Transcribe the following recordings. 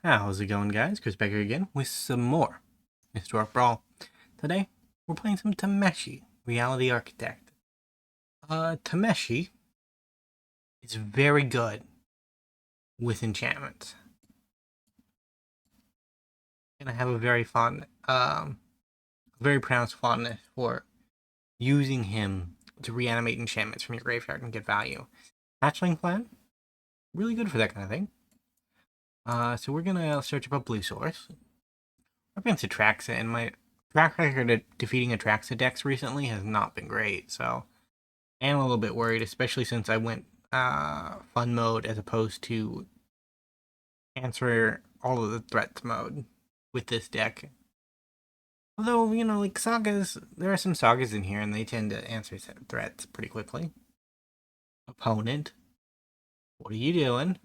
How's it going, guys? Chris back here again with some more Historic Brawl. Today, we're playing some Tameshi, Reality Architect. Tameshi is very good with enchantments. And I have a very pronounced fondness for using him to reanimate enchantments from your graveyard and get value. Hatchling Plan, really good for that kind of thing. So we're gonna search up a blue source. I've been to Traxa, and my track record at defeating Atraxa decks recently has not been great, so I am a little bit worried, especially since I went fun mode as opposed to answer all of the threats mode with this deck. Although, like sagas, there are some sagas in here, and they tend to answer threats pretty quickly. Opponent, what are you doing?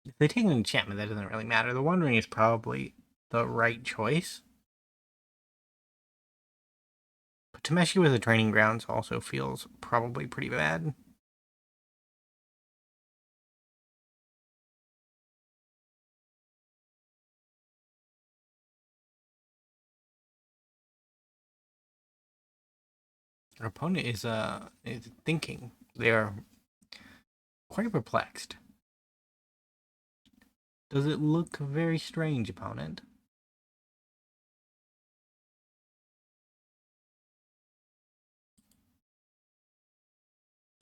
If they take an enchantment, that doesn't really matter. The Wandering is probably the right choice. But Tameshi with the Training Grounds also feels probably pretty bad. Our opponent is thinking. They are quite perplexed. Does it look very strange, opponent?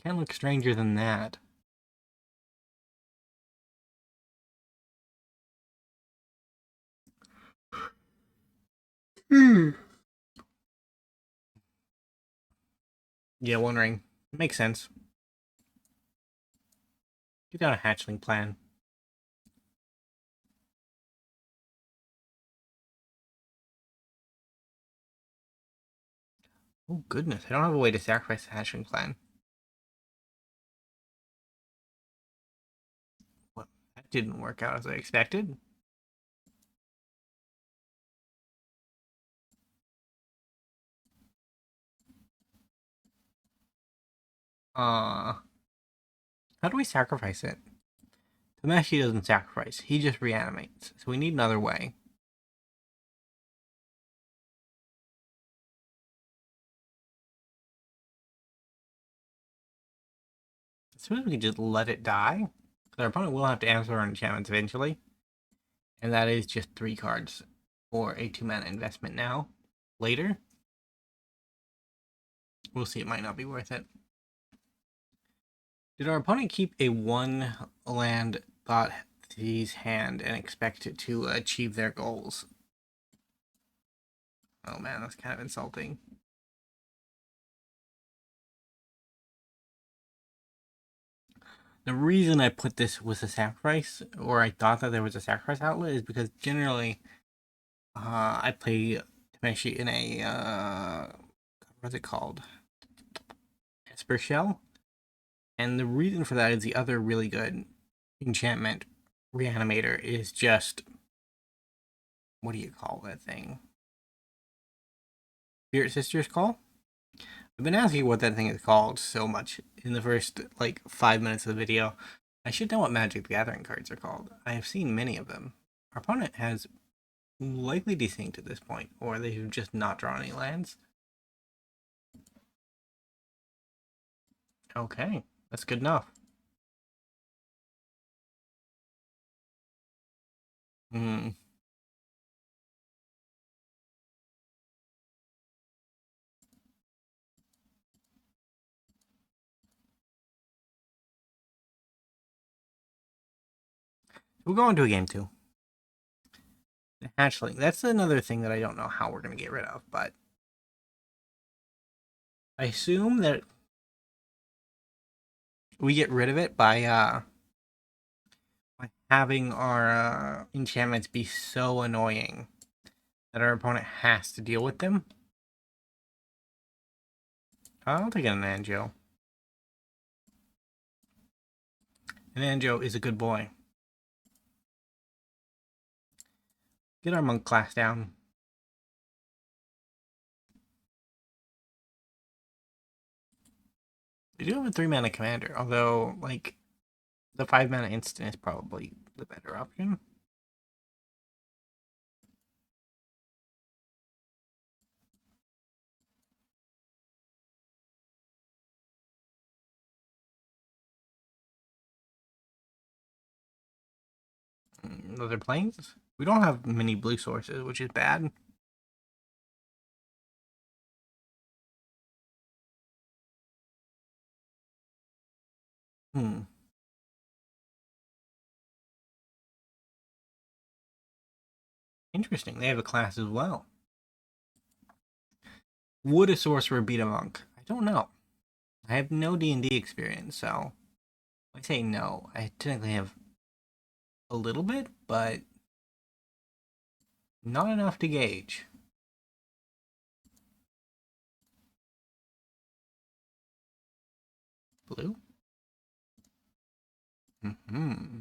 Can't look stranger than that. Yeah, Wandering. Makes sense. Get down a hatchling plan. Oh goodness, I don't have a way to sacrifice the hatchling plan. Well, that didn't work out as I expected. How do we sacrifice it? Tameshi doesn't sacrifice, he just reanimates. So we need another way. As soon as we can just let it die, our opponent will have to answer our enchantments eventually. And that is just 3 cards for a 2-mana investment now. Later, we'll see, it might not be worth it. Did our opponent keep a 1-land Thought's hand and expect it to achieve their goals? Oh man, that's kind of insulting. The reason I put this with a sacrifice, or I thought that there was a sacrifice outlet, is because generally I play Tameshi in a, what's it called? Esper Shell. And the reason for that is the other really good enchantment reanimator is just, what do you call that thing? Spirit Sister's Call? I've been asking what that thing is called so much in the first, 5 minutes of the video. I should know what Magic the Gathering cards are called. I have seen many of them. Our opponent has likely desynced at this point, or they've just not drawn any lands. Okay, that's good enough. Hmm. We'll go into a game 2. The hatchling. That's another thing that I don't know how we're going to get rid of, but I assume that we get rid of it by having our enchantments be so annoying that our opponent has to deal with them. I'll take an Anjo. An Anjo is a good boy. Get our monk class down. We do have a 3-mana commander, although, like, the 5-mana instant is probably the better option. Other planes? We don't have many blue sources, which is bad. Hmm. Interesting. They have a class as well. Would a sorcerer beat a monk? I don't know. I have no D&D experience, so I say no. I technically have a little bit, but not enough to gauge. Blue? Mm-hmm.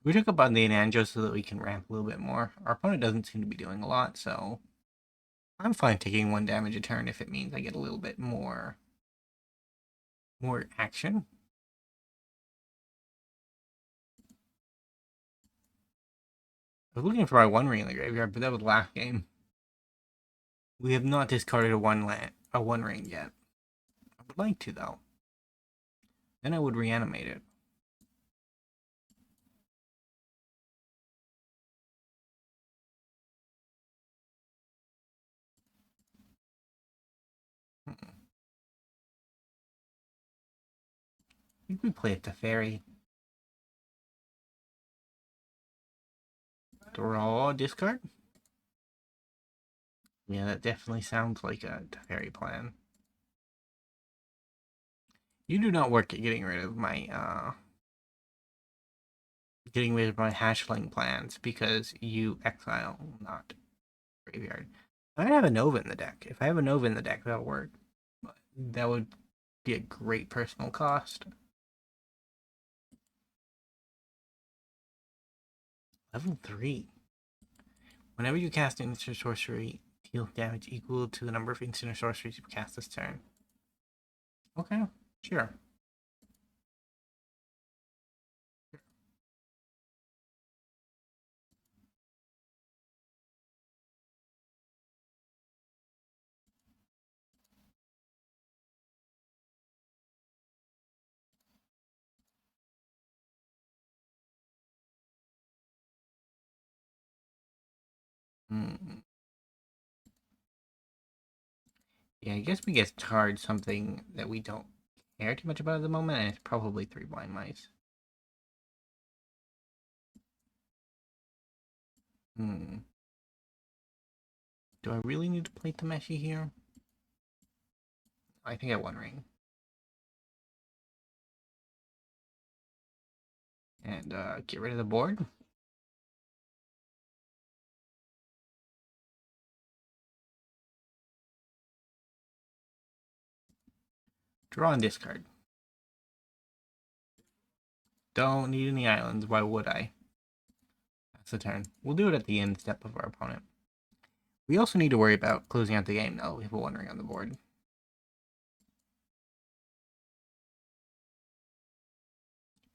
We took up on the Eiganjo so that we can ramp a little bit more. Our opponent doesn't seem to be doing a lot, so I'm fine taking 1 damage a turn if it means I get a little bit more action. I was looking for my One Ring in the graveyard, but that was last game. We have not discarded a One Ring yet. I would like to though. Then I would reanimate it. I think we play it to Fairy. Draw, discard? Yeah, that definitely sounds like a Teferi plan. You do not work at getting rid of my hatchling plans because you exile, not graveyard. I have a Nova in the deck. If I have a Nova in the deck, that'll work. But that would be a great personal cost. Level 3. Whenever you cast an instant sorcery, deal damage equal to the number of instant or sorceries you cast this turn. Okay, sure. Hmm. Yeah, I guess we get charged something that we don't care too much about at the moment, and it's probably 3 blind mice. Hmm. Do I really need to play Tameshi here? I think I One Ring. And get rid of the board. Draw and discard. Don't need any islands. Why would I? That's the turn. We'll do it at the end step of our opponent. We also need to worry about closing out the game, though. We have a One Ring on the board.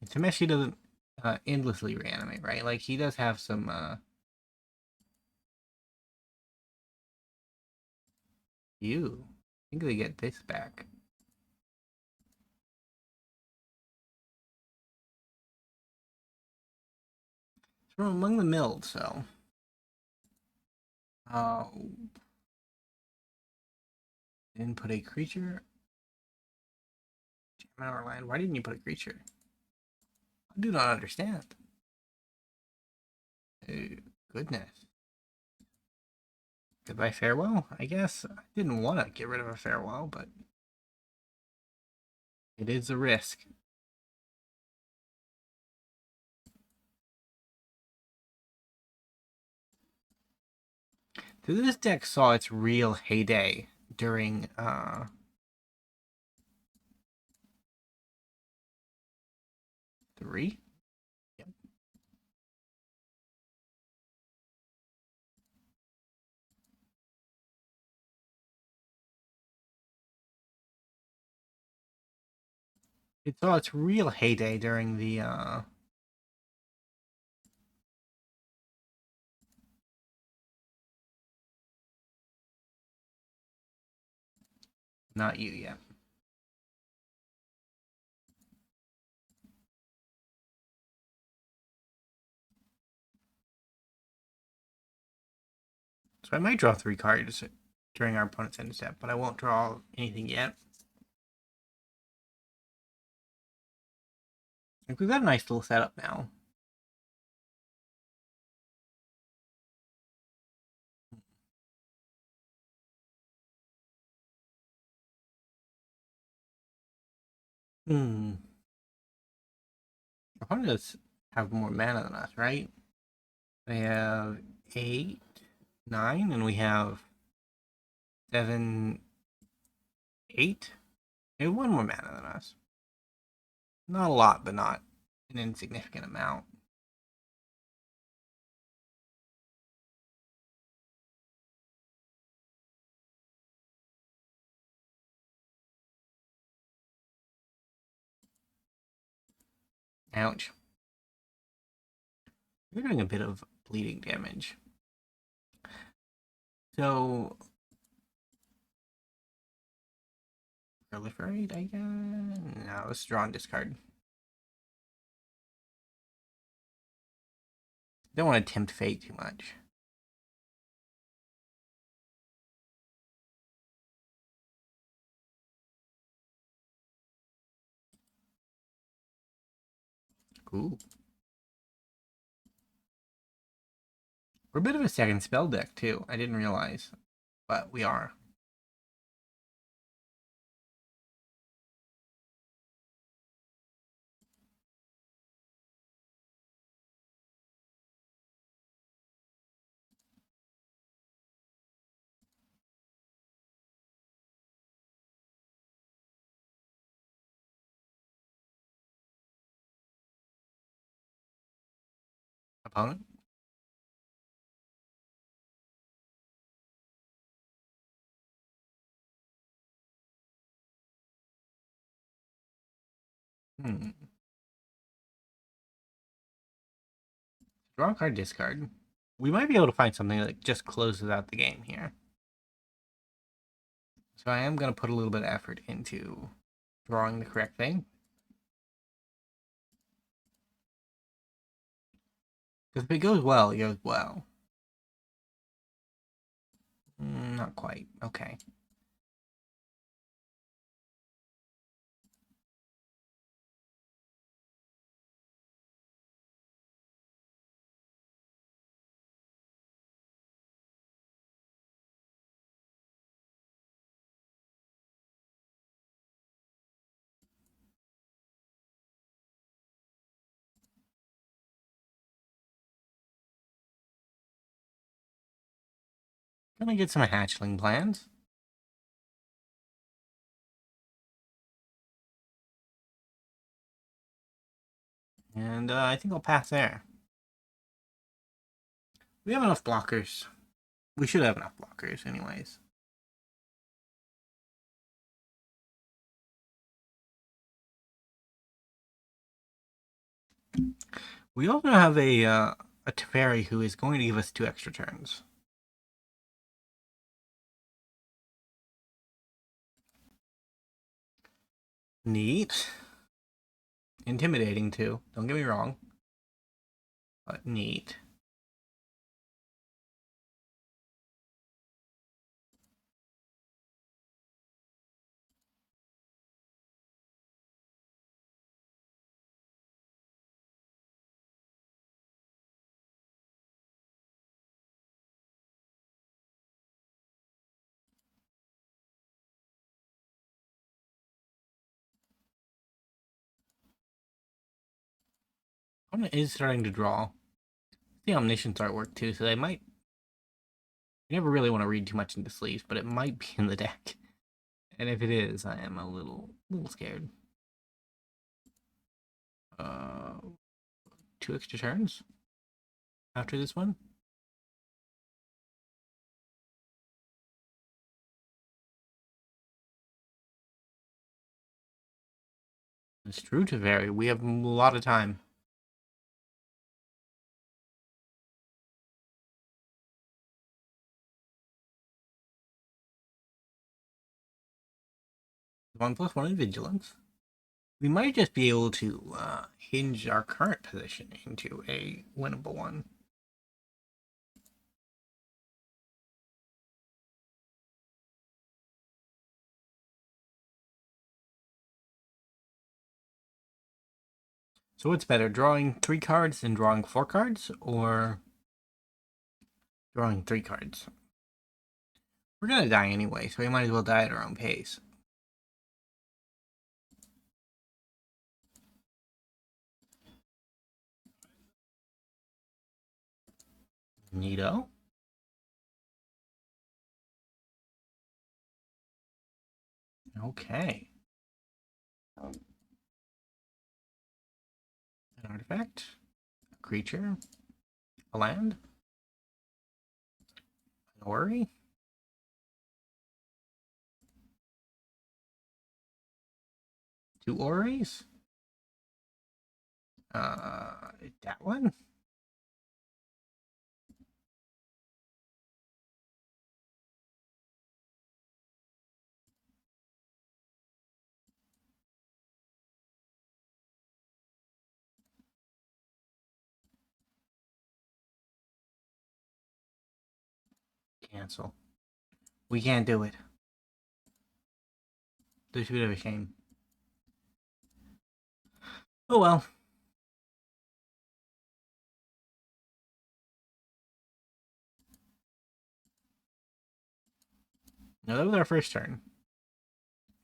And Tameshi doesn't endlessly reanimate, right? Like, he does have some... I think they get this back. It's from among the milled, so... Didn't put a creature. Jam out our land. Why didn't you put a creature? I do not understand. Oh, goodness. Goodbye, farewell. I guess I didn't want to get rid of a farewell, but it is a risk. So this deck saw its real heyday during 3. Yep. It saw its real heyday during the not you yet. So I might draw 3 cards during our opponent's end step, but I won't draw anything yet. Like, we've got a nice little setup now. Hmm. Our opponent does have more mana than us, right? They have 8, 9, and we have 7, 8. They have 1 more mana than us. Not a lot, but not an insignificant amount. Ouch. We're doing a bit of bleeding damage. So, proliferate, I guess? No, let's draw and discard. Don't want to tempt fate too much. Cool. We're a bit of a second spell deck, too. I didn't realize, but we are. Opponent? Hmm. Draw a card, discard. We might be able to find something that just closes out the game here. So I am going to put a little bit of effort into drawing the correct thing. Because if it goes well, it goes well. Not quite. Okay. Gonna get some hatchling plans. And I think I'll pass there. We have enough blockers. We should have enough blockers anyways. We also have a Teferi who is going to give us 2 extra turns. Neat. Intimidating too, don't get me wrong. But neat. Opponent is starting to draw. The Omniscience artwork too, so they might. You never really want to read too much into sleeves, but it might be in the deck. And if it is, I am a little scared. 2 extra turns after this one. It's true to vary. We have a lot of time. One plus one in vigilance. We might just be able to hinge our current position into a winnable one. So what's better, drawing 3 cards and drawing 4 cards, or drawing 3 cards? We're gonna die anyway, so we might as well die at our own pace. Neato. Okay. An artifact, a creature, a land, an orrery, two orreries, that one, cancel. We can't do it. This is a bit of a shame. Oh well. Now that was our first turn.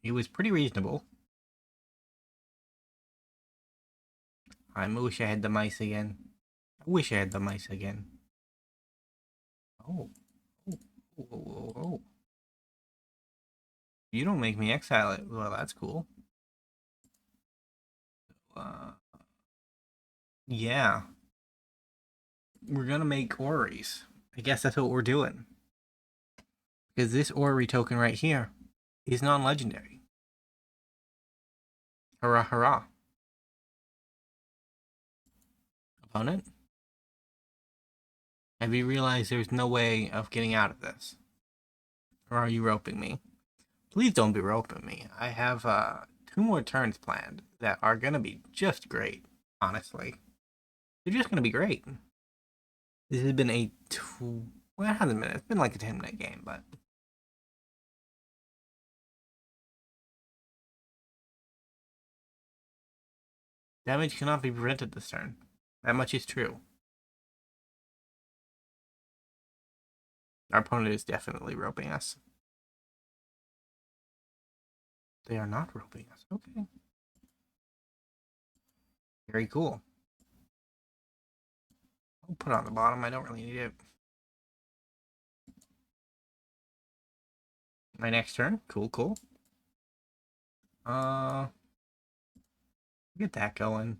It was pretty reasonable. I wish I had the mice again. I wish I had the mice again. Oh. Oh. You don't make me exile it. Well, that's cool. Yeah. We're gonna make orreries. I guess that's what we're doing. Because this orrery token right here is non-legendary. Hurrah, hurrah. Opponent? Have you realized there's no way of getting out of this? Or are you roping me? Please don't be roping me. I have 2 more turns planned that are gonna be just great, honestly. They're just gonna be great. This has been well, it hasn't been. It's been like a 10-minute game, but damage cannot be prevented this turn. That much is true. Our opponent is definitely roping us. They are not roping us. Okay. Very cool. I'll put it on the bottom. I don't really need it. My next turn. Cool. Get that going.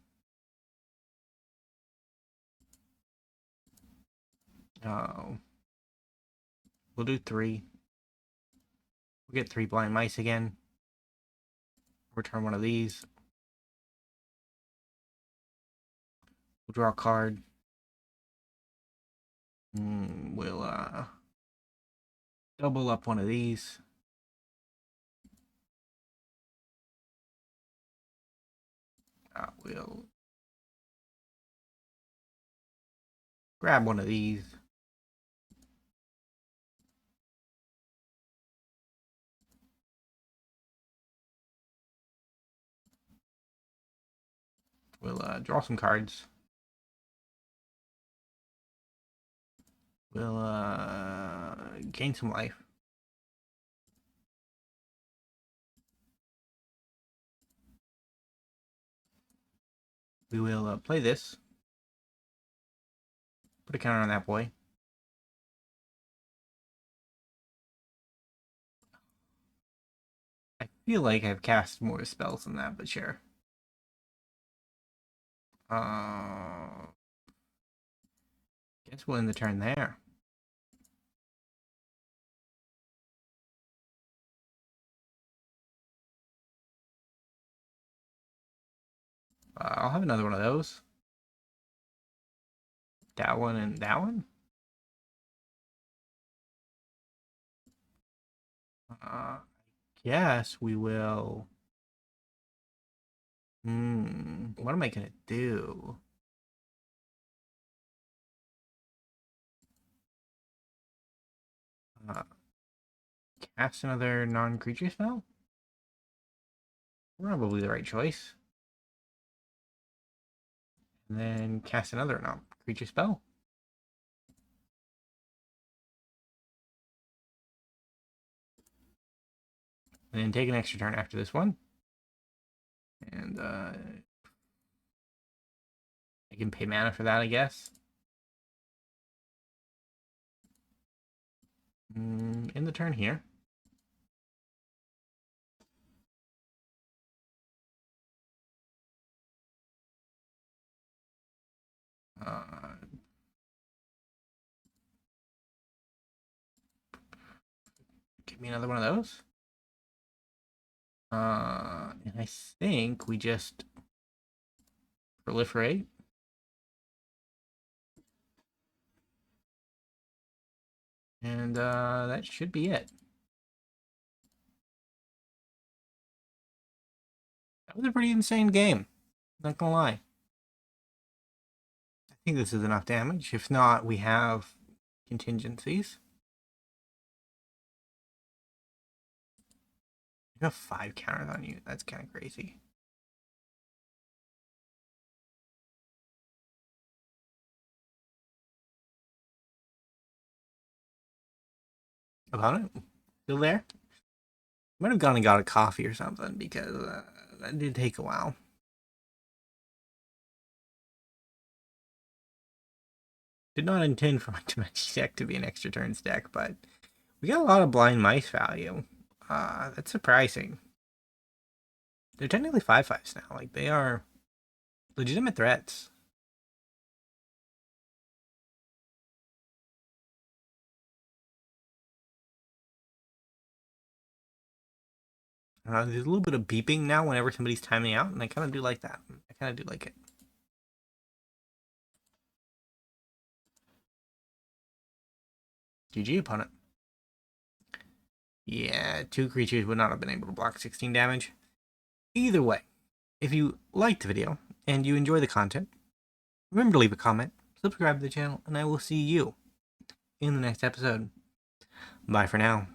Oh. We'll do 3. We'll get 3 blind mice again. Return one of these. We'll draw a card. We'll double up one of these. We'll grab one of these. We'll draw some cards. We'll gain some life. We will play this. Put a counter on that boy. I feel like I've cast more spells than that, but sure. Guess we'll end the turn there. I'll have another one of those. That one and that one. Yes, we will. What am I gonna do? Cast another non-creature spell? Probably the right choice. And then cast another non-creature spell. And then take an extra turn after this one. And I can pay mana for that, I guess. In the turn here. Give me another one of those. And I think we just proliferate. And that should be it. That was a pretty insane game. Not gonna lie. I think this is enough damage. If not, we have contingencies. You have 5 counters on you. That's kind of crazy. Opponent? Still there? Might have gone and got a coffee or something because that did take a while. Did not intend for my Tameshi deck to be an extra turns deck, but we got a lot of blind mice value. That's surprising. They're technically 5/5s now. Like, they are legitimate threats. There's a little bit of beeping now whenever somebody's timing out, and I kind of do like that. I kind of do like it. GG, opponent. Yeah, 2 creatures would not have been able to block 16 damage. Either way, if you liked the video and you enjoy the content, remember to leave a comment, subscribe to the channel, and I will see you in the next episode. Bye for now.